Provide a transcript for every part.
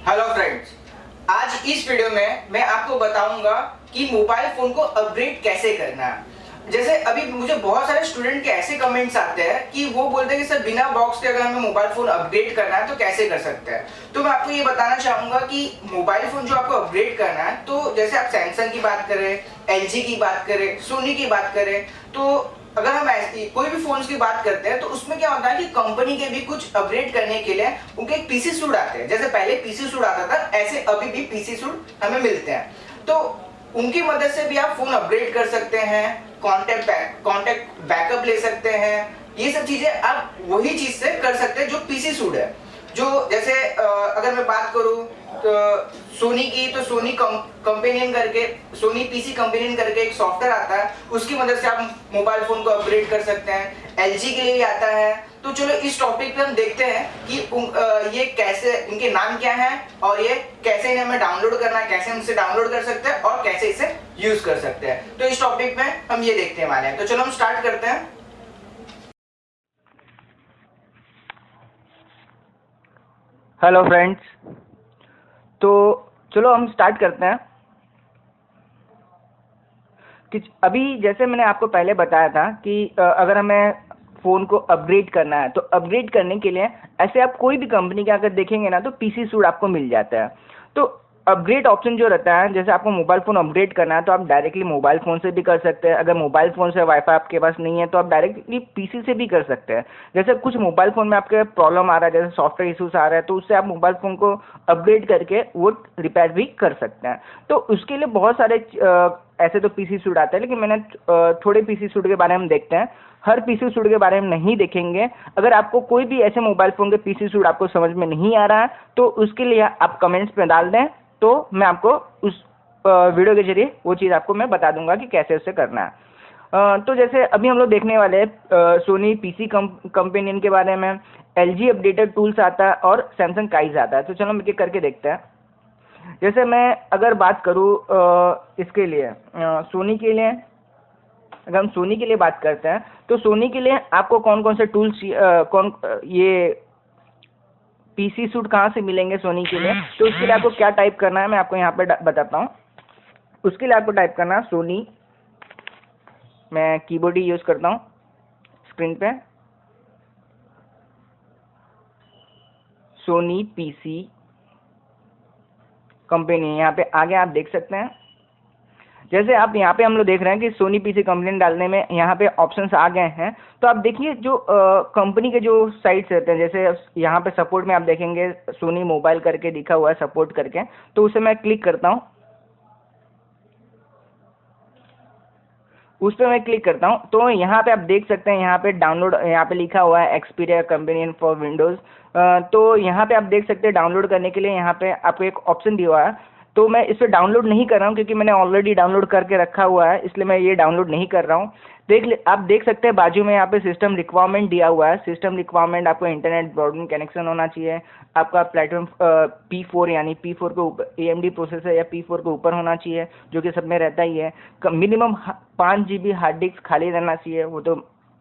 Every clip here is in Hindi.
हेलो फ्रेंड्स, आज इस वीडियो में मैं आपको बताऊंगा कि मोबाइल फोन को अपग्रेड कैसे करना है। जैसे अभी मुझे बहुत सारे स्टूडेंट के ऐसे कमेंट्स आते हैं कि वो बोलते हैं कि सर बिना बॉक्स के अगर हमें मोबाइल फोन अपग्रेड करना है तो कैसे कर सकते हैं। तो मैं आपको ये बताना चाहूंगा कि मोबाइल फोन जो आपको अपग्रेड करना है, तो जैसे आप सैमसंग की बात करें, एलजी की बात करें, सोनी की बात करें, तो अगर हम कोई भी फोन्स की बात करते हैं तो उसमें क्या होता है कि कंपनी के भी कुछ अपग्रेड करने के लिए उनके एक पीसी सूट आते हैं। जैसे पहले पीसी सूट आता था, ऐसे अभी भी पीसी सूट हमें मिलते हैं। तो उनकी मदद से भी आप फोन अपग्रेड कर सकते हैं, कॉन्टेक्ट बैकअप ले सकते हैं। ये सब चीजें आप वही चीज से कर सकते हैं जो पीसी सूट है। जो जैसे अगर मैं बात करूं तो सोनी की, तो सोनी कंपेनियन करके, सोनी पीसी कंपेनियन करके एक सॉफ्टवेयर आता है, उसकी मदद से आप मोबाइल फोन को अपग्रेड कर सकते हैं। एलजी के लिए आता है। तो चलो इस टॉपिक पे हम देखते हैं कि ये कैसे, इनके नाम क्या है और ये कैसे इन्हें हमें डाउनलोड करना है, कैसे हम इसे डाउनलोड कर सकते हैं और कैसे इसे यूज कर सकते हैं। तो इस टॉपिक में हम ये देखने वाले हैं। तो चलो हम स्टार्ट करते हैं। हेलो फ्रेंड्स, तो चलो हम स्टार्ट करते हैं कि अभी जैसे मैंने आपको पहले बताया था कि अगर हमें फ़ोन को अपग्रेड करना है तो अपग्रेड करने के लिए ऐसे आप कोई भी कंपनी का अगर देखेंगे ना तो पीसी सूट आपको मिल जाता है। तो अपग्रेड ऑप्शन जो रहता है, जैसे आपको मोबाइल फ़ोन अपग्रेड करना है तो आप डायरेक्टली मोबाइल फ़ोन से भी कर सकते हैं। अगर मोबाइल फ़ोन से वाईफाई आपके पास नहीं है तो आप डायरेक्टली पीसी से भी कर सकते हैं। जैसे कुछ मोबाइल फ़ोन में आपके प्रॉब्लम आ रहा है, जैसे सॉफ्टवेयर इशूज़ आ रहा है, तो उससे आप मोबाइल फ़ोन को अपग्रेड करके वो रिपेयर भी कर सकते हैं। तो उसके लिए बहुत सारे ऐसे तो पीसी सूट आता है, लेकिन मैंने थोड़े पीसी सूट के बारे में देखते हैं। हर पीसी सूट के बारे में नहीं देखेंगे। अगर आपको कोई भी ऐसे मोबाइल फ़ोन के पीसी सूट आपको समझ में नहीं आ रहा है तो उसके लिए आप कमेंट्स में डाल दें, तो मैं आपको उस वीडियो के जरिए वो चीज़ आपको मैं बता दूंगा कि कैसे उसे करना है। तो जैसे अभी हम लोग देखने वाले हैं सोनी पीसी कंपेनियन के बारे में, एलजी अपडेटेड टूल्स आता है और सैमसंग काइज आता है। तो चलो हम एक एक करके देखते हैं। जैसे मैं अगर बात करूँ इसके लिए सोनी के लिए, अगर हम सोनी के लिए बात करते हैं तो सोनी के लिए आपको कौन कौन से टूल्स ये पीसी सूट कहाँ से मिलेंगे सोनी के लिए, तो उसके लिए आपको क्या टाइप करना है मैं आपको यहाँ पे बताता हूँ। उसके लिए आपको टाइप करना है सोनी, मैं कीबोर्ड ही यूज़ करता हूँ स्क्रीन पे, सोनी पीसी कंपनी। यहाँ पे आगे आप देख सकते हैं, जैसे आप यहाँ पे हम लोग देख रहे हैं कि सोनी पीसी कंप्लेंट डालने में यहाँ पे ऑप्शंस आ गए हैं। तो आप देखिए जो कंपनी के जो साइट्स रहते हैं, जैसे यहाँ पे सपोर्ट में आप देखेंगे सोनी मोबाइल करके लिखा हुआ है सपोर्ट करके, तो उसे मैं क्लिक करता हूँ। उस पर मैं क्लिक करता हूँ तो यहाँ पे आप देख सकते हैं, यहाँ पे डाउनलोड, यहाँ पे लिखा हुआ है एक्सपीरिया कंपेनियन फॉर विंडोज़। तो यहाँ पे आप देख सकते हैं डाउनलोड करने के लिए यहाँ पे आपको एक ऑप्शन दिया हुआ है। तो मैं इसे डाउनलोड नहीं कर रहा हूँ क्योंकि मैंने ऑलरेडी डाउनलोड करके रखा हुआ है, इसलिए मैं ये डाउनलोड नहीं कर रहा हूँ। आप देख सकते हैं बाजू में यहाँ पे सिस्टम रिक्वायरमेंट दिया हुआ है। सिस्टम रिक्वायरमेंट आपको इंटरनेट ब्रॉडबैंड कनेक्शन होना चाहिए, आपका प्लेटफॉर्म P4 यानी P4 के ऊपर AMD प्रोसेसर या P4 के ऊपर होना चाहिए, जो कि सब में रहता ही है। मिनिमम 5 GB हार्ड डिस्क खाली रहना चाहिए, वो तो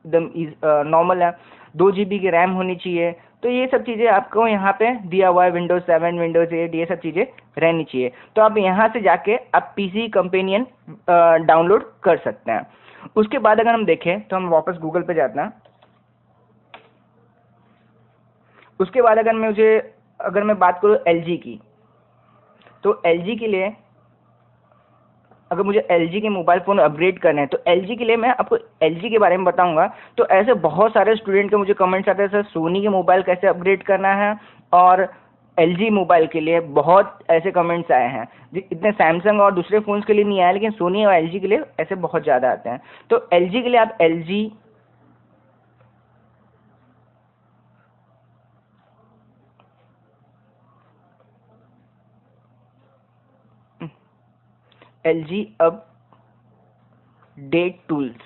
एकदम नॉर्मल है। 2 GB की रैम होनी चाहिए। तो ये सब चीज़ें आपको यहाँ पे दिया हुआ है, विंडोज़ 7, विंडोज़ 8, ये सब चीज़ें रहनी चाहिए। तो आप यहाँ से जाके आप पीसी कंपेनियन डाउनलोड कर सकते हैं। उसके बाद अगर हम देखें तो हम वापस गूगल पे जाते हैं। उसके बाद अगर मैं बात करूँ एलजी की, तो एलजी के लिए अगर मुझे एलजी के मोबाइल फ़ोन अपग्रेड करने हैं तो एलजी के लिए मैं आपको एलजी के बारे में बताऊंगा। तो ऐसे बहुत सारे स्टूडेंट के मुझे कमेंट्स आते हैं, सर सोनी के मोबाइल कैसे अपग्रेड करना है, और एलजी मोबाइल के लिए बहुत ऐसे कमेंट्स आए हैं। इतने सैमसंग और दूसरे फ़ोन्स के लिए नहीं आए, लेकिन सोनी और एलजी के लिए ऐसे बहुत ज़्यादा आते हैं। तो एलजी के लिए आप एलजी अपडेट टूल्स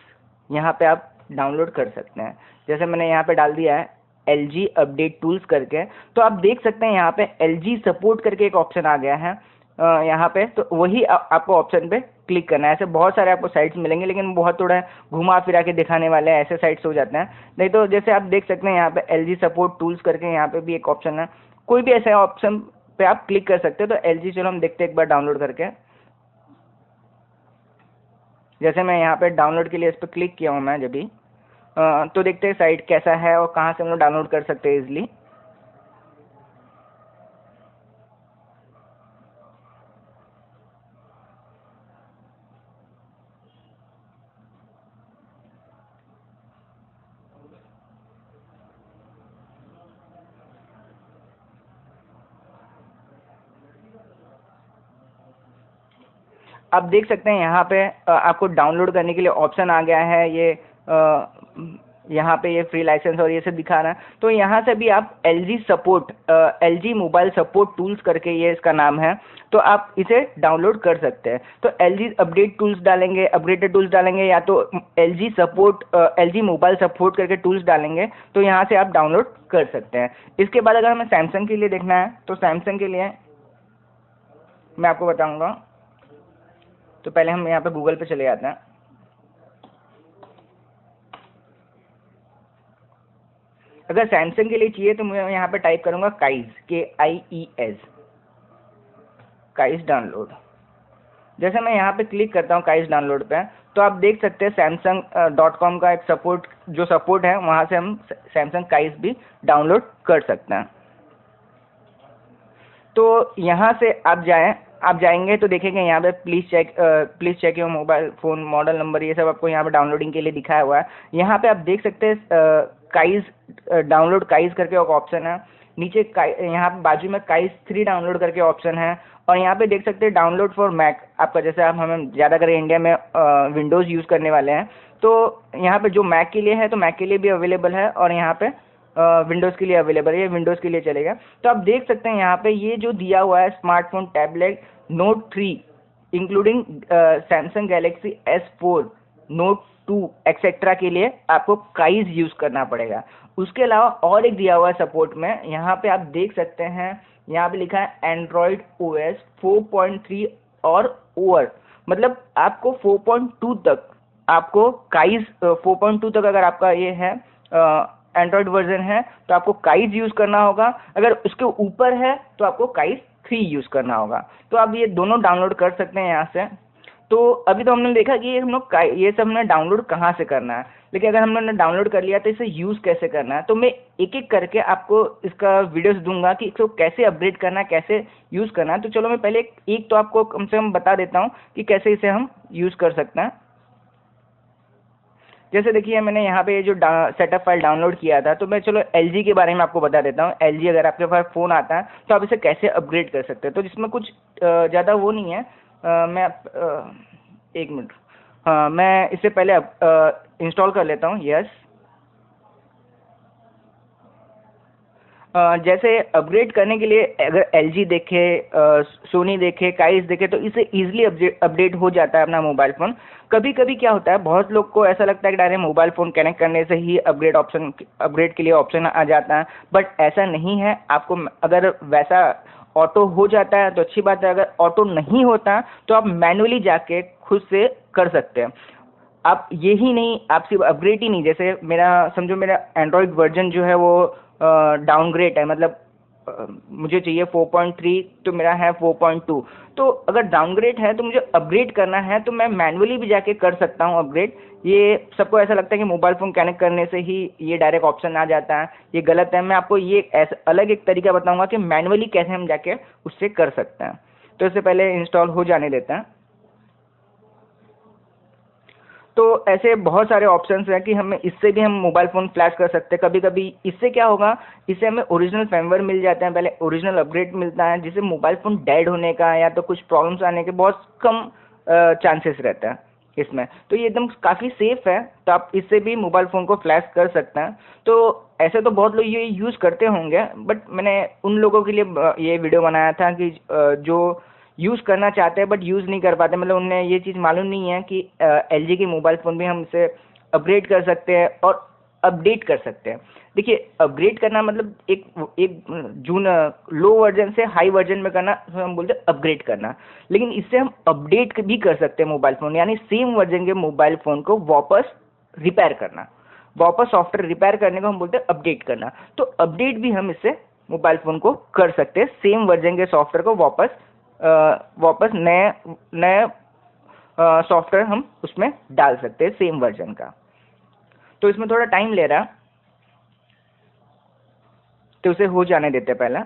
यहाँ पे आप डाउनलोड कर सकते हैं। जैसे मैंने यहाँ पे डाल दिया है एलजी अपडेट टूल्स करके, तो आप देख सकते हैं यहाँ पे एलजी सपोर्ट करके एक ऑप्शन आ गया है यहाँ पे। तो वही आपको ऑप्शन पे क्लिक करना है। ऐसे बहुत सारे आपको साइट्स मिलेंगे, लेकिन बहुत थोड़ा घुमा फिरा के दिखाने वाले हैं, ऐसे साइट्स हो जाते हैं। नहीं तो जैसे आप देख सकते हैं यहाँ पे एलजी सपोर्ट टूल्स करके यहाँ पे भी एक ऑप्शन है। कोई भी ऐसा ऑप्शन पे आप क्लिक कर सकते हो। तो LG चलो हम देखते हैं एक बार डाउनलोड करके। जैसे मैं यहाँ पे डाउनलोड के लिए इस पर क्लिक किया हूँ मैं जब भी, तो देखते हैं साइट कैसा है और कहाँ से हम लोग डाउनलोड कर सकते हैं इजिली। आप देख सकते हैं यहाँ पे आपको डाउनलोड करने के लिए ऑप्शन आ गया है। ये यहाँ पे ये फ्री लाइसेंस और ये सब दिखा रहा है। तो यहाँ से भी आप LG support, LG mobile support tools करके ये इसका नाम है, तो आप इसे डाउनलोड कर सकते हैं। तो LG अपडेट टूल्स डालेंगे, अपग्रेडेड टूल्स डालेंगे, या तो LG support, LG mobile support करके टूल्स डालेंगे, तो यहाँ से आप डाउनलोड कर सकते हैं। इसके बाद अगर हमें सैमसंग के लिए देखना है तो सैमसंग के लिए मैं आपको बताऊँगा। तो पहले हम यहाँ पे गूगल पे चले जाते हैं। अगर सैमसंग के लिए चाहिए तो मैं यहाँ पे टाइप करूँगा काइज, KIES, काइज डाउनलोड। जैसे मैं यहाँ पे क्लिक करता हूँ काइज डाउनलोड पे, तो आप देख सकते हैं samsung.com का एक सपोर्ट, जो सपोर्ट है वहाँ से हम सैमसंग काइज भी डाउनलोड कर सकते हैं। तो यहाँ से आप जाएंगे तो देखेंगे यहाँ पे please check your mobile phone model number, ये सब आपको यहाँ पे डाउनलोडिंग के लिए दिखाया हुआ है। यहाँ पे आप देख सकते हैं काइज डाउनलोड काइज करके एक ऑप्शन है। नीचे यहाँ पे बाजू में काइज 3 डाउनलोड करके ऑप्शन है। और यहाँ पे देख सकते हैं डाउनलोड फॉर मैक, आपका जैसे आप हमें ज़्यादातर इंडिया में विंडोज़ यूज़ करने वाले हैं, तो यहाँ पे जो मैक के लिए है तो मैक के लिए भी अवेलेबल है, और यहाँ पे विंडोज़ के लिए अवेलेबल है, ये विंडोज़ के लिए चलेगा। तो आप देख सकते हैं यहाँ पे ये जो दिया हुआ है smartphone tablet Note 3 including Samsung Galaxy S4, Note 2 etcetera के लिए आपको काइज यूज़ करना पड़ेगा। उसके अलावा और एक दिया हुआ है सपोर्ट में, यहाँ पे आप देख सकते हैं, यहाँ पे लिखा है एंड्रॉयड OS 4.3 और ओवर, मतलब आपको 4.2 तक, आपको काइज 4.2 तक अगर आपका ये है एंड्रॉयड वर्जन है तो आपको काइज यूज़ करना होगा। अगर उसके ऊपर है तो आपको काइज 3 यूज़ करना होगा। तो आप ये दोनों डाउनलोड कर सकते हैं यहाँ से। तो अभी तो हमने देखा कि हम लोग ये सब हमने डाउनलोड कहाँ से करना है, लेकिन अगर हमने डाउनलोड कर लिया तो इसे यूज़ कैसे करना है, तो मैं एक एक करके आपको इसका वीडियोस दूंगा कि इसको कैसे अपग्रेड करना है, कैसे यूज़ करना है। तो चलो मैं पहले एक तो आपको कम से कम बता देता हूँ कि कैसे इसे हम यूज़ कर सकते हैं। जैसे देखिए मैंने यहाँ पे ये जो सेटअप फाइल डाउनलोड किया था, तो मैं चलो LG के बारे में आपको बता देता हूँ। LG अगर आपके पास फ़ोन आता है तो आप इसे कैसे अपग्रेड कर सकते हैं। तो जिसमें कुछ ज़्यादा वो नहीं है, एक मिनट, हाँ मैं इससे पहले इंस्टॉल कर लेता हूँ। यस, जैसे अपग्रेड करने के लिए अगर LG देखे, सोनी देखे, काइस देखे, तो इसे ईजिली अपडेट हो जाता है अपना मोबाइल फ़ोन। कभी कभी क्या होता है, बहुत लोग को ऐसा लगता है कि डायरेक्ट मोबाइल फ़ोन कनेक्ट करने से ही अपग्रेड के लिए ऑप्शन आ जाता है, बट ऐसा नहीं है। आपको अगर वैसा ऑटो हो जाता है तो अच्छी बात है, अगर ऑटो नहीं होता तो आप मैनुअली जाके खुद से कर सकते हैं। आप यही नहीं, आप सिर्फ अपग्रेड ही नहीं, जैसे मेरा समझो मेरा एंड्रॉयड वर्जन जो है वो डाउनग्रेड है, मतलब मुझे चाहिए 4.3 तो मेरा है 4.2। तो अगर डाउनग्रेड है तो मुझे अपग्रेड करना है तो मैं मैनुअली भी जाके कर सकता हूँ अपग्रेड। ये सबको ऐसा लगता है कि मोबाइल फ़ोन कनेक्ट करने से ही ये डायरेक्ट ऑप्शन आ जाता है, ये गलत है। मैं आपको ये अलग एक तरीका बताऊँगा कि मैनुअली कैसे हम जाके उससे कर सकते हैं। तो इससे पहले इंस्टॉल हो जाने देते हैं। तो ऐसे बहुत सारे ऑप्शंस हैं कि हमें इससे भी हम मोबाइल फ़ोन फ्लैश कर सकते हैं। कभी कभी इससे क्या होगा, इससे हमें ओरिजिनल फर्मवेयर मिल जाते हैं, पहले ओरिजिनल अपग्रेड मिलता है, जिससे मोबाइल फ़ोन डेड होने का या तो कुछ प्रॉब्लम्स आने के बहुत कम चांसेस रहता है इसमें। तो ये एकदम काफ़ी सेफ़ है, तो आप इससे भी मोबाइल फ़ोन को फ्लैश कर सकते हैं। तो ऐसे तो बहुत लोग ये यूज़ करते होंगे, बट मैंने उन लोगों के लिए ये वीडियो बनाया था कि जो यूज़ करना चाहते हैं बट यूज़ नहीं कर पाते, मतलब उन्हें ये चीज़ मालूम नहीं है कि LG की मोबाइल फ़ोन भी हम इसे अपग्रेड कर सकते हैं और अपडेट कर सकते हैं। देखिए अपग्रेड करना मतलब एक जून लो वर्जन से हाई वर्जन में करना, तो हम बोलते हैं अपग्रेड करना। लेकिन इससे हम अपडेट भी कर सकते हैं मोबाइल फ़ोन, यानी सेम वर्जन के मोबाइल फ़ोन को वापस रिपेयर करना, वापस सॉफ्टवेयर रिपेयर करने को हम बोलते हैं अपडेट करना। तो अपडेट भी हम इससे मोबाइल फ़ोन को कर सकते हैं, सेम वर्जन के सॉफ्टवेयर को वापस नए सॉफ्टवेयर हम उसमें डाल सकते हैं सेम वर्जन का। तो इसमें थोड़ा टाइम ले रहा है, तो उसे हो जाने देते हैं पहले।